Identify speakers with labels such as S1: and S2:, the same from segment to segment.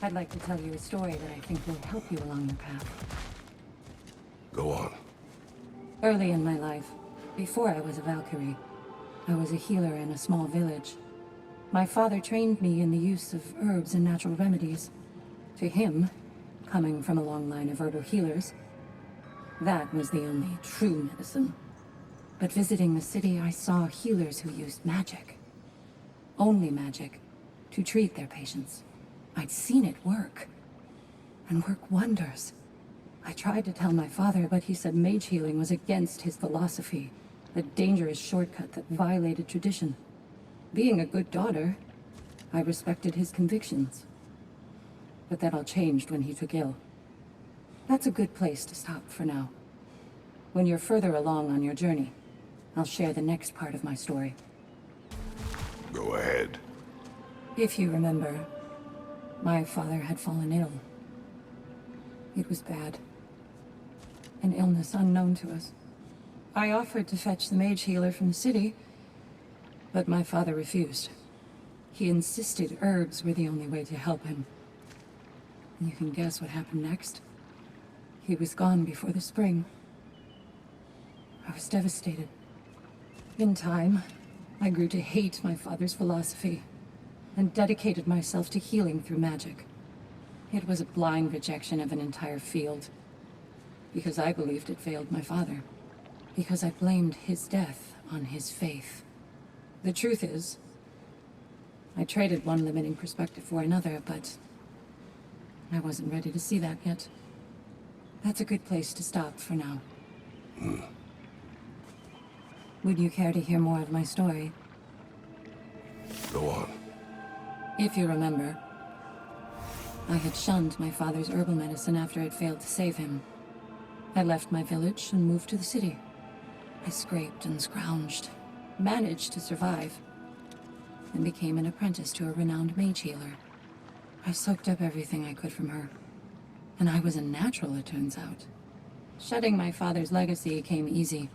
S1: I'd like to tell you a story that I think will help you along your path.
S2: Go on.
S1: Early in my life, before I was a Valkyrie, I was a healer in a small village. My father trained me in the use of herbs and natural remedies. To him, coming from a long line of herbal healers, that was the only true medicine. But visiting the city, I saw healers who used magic. Only magic, to treat their patients. I'd seen it work. And work wonders. I tried to tell my father, but he said mage healing was against his philosophy. A dangerous shortcut that violated tradition. Being a good daughter, I respected his convictions. But that all changed when he took ill. That's a good place to stop for now. When you're further along on your journey, I'll share the next part of my story.
S2: Go ahead.
S1: If you remember, my father had fallen ill. It was bad. An illness unknown to us. I offered to fetch the mage healer from the city, but my father refused. He insisted herbs were the only way to help him. And you can guess what happened next. He was gone before the spring. I was devastated. In time, I grew to hate my father's philosophy, and dedicated myself to healing through magic. It was a blind rejection of an entire field, because I believed it failed my father, because I blamed his death on his faith. The truth is, I traded one limiting perspective for another, but I wasn't ready to see that yet. That's a good place to stop for now. Would you care to hear more of my story?
S2: Go on.
S1: If you remember, I had shunned my father's herbal medicine after it failed to save him. I left my village and moved to the city. I scraped and scrounged, managed to survive, and became an apprentice to a renowned mage healer. I soaked up everything I could from her, and I was a natural, it turns out. Shedding my father's legacy came easy.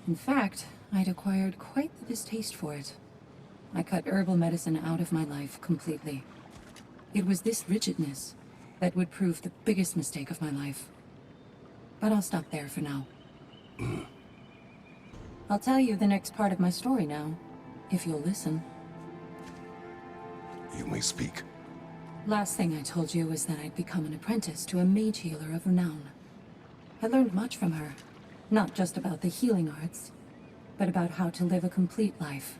S1: In fact, I'd acquired quite the distaste for it. I cut herbal medicine out of my life completely. It was this rigidness that would prove the biggest mistake of my life. But I'll stop there for now. I'll tell you the next part of my story now, if you'll listen.
S2: You may speak.
S1: Last thing I told you was that I'd become an apprentice to a mage healer of renown. I learned much from her, not just about the healing arts, but about how to live a complete life.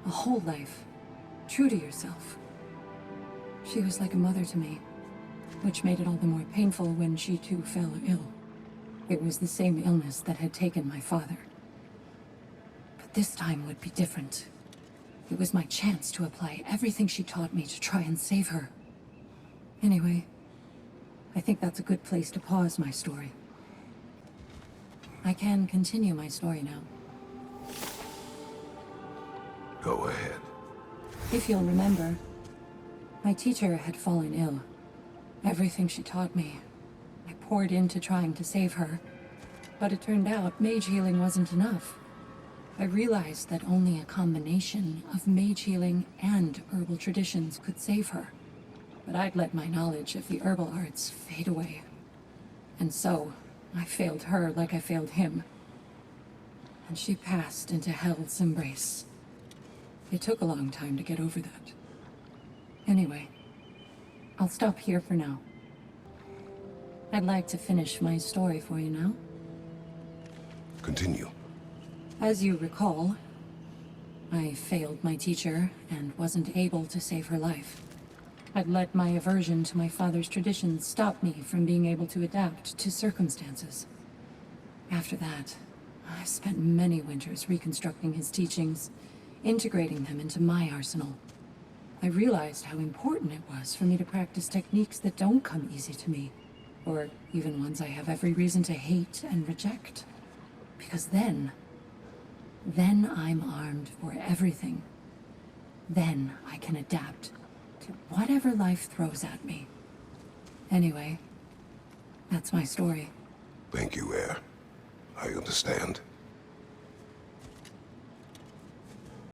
S1: A whole life, true to yourself. She was like a mother to me, which made it all the more painful when she too fell ill. It was the same illness that had taken my father. But this time would be different. It was my chance to apply everything she taught me to try and save her. Anyway, I think that's a good place to pause my story. I can continue my story now.
S2: Go ahead.
S1: If you'll remember, my teacher had fallen ill. Everything she taught me, I poured into trying to save her. But it turned out mage healing wasn't enough. I realized that only a combination of mage healing and herbal traditions could save her. But I'd let my knowledge of the herbal arts fade away. And so, I failed her like I failed him. And she passed into hell's embrace. It took a long time to get over that. Anyway, I'll stop here for now. I'd like to finish my story for you now.
S2: Continue.
S1: As you recall, I failed my teacher and wasn't able to save her life. I'd let my aversion to my father's traditions stop me from being able to adapt to circumstances. After that, I spent many winters reconstructing his teachings, integrating them into my arsenal. I realized how important it was for me to practice techniques that don't come easy to me, or even ones I have every reason to hate and reject. Because then I'm armed for everything. Then I can adapt to whatever life throws at me. Anyway, that's my story.
S2: Thank you, Air. I understand.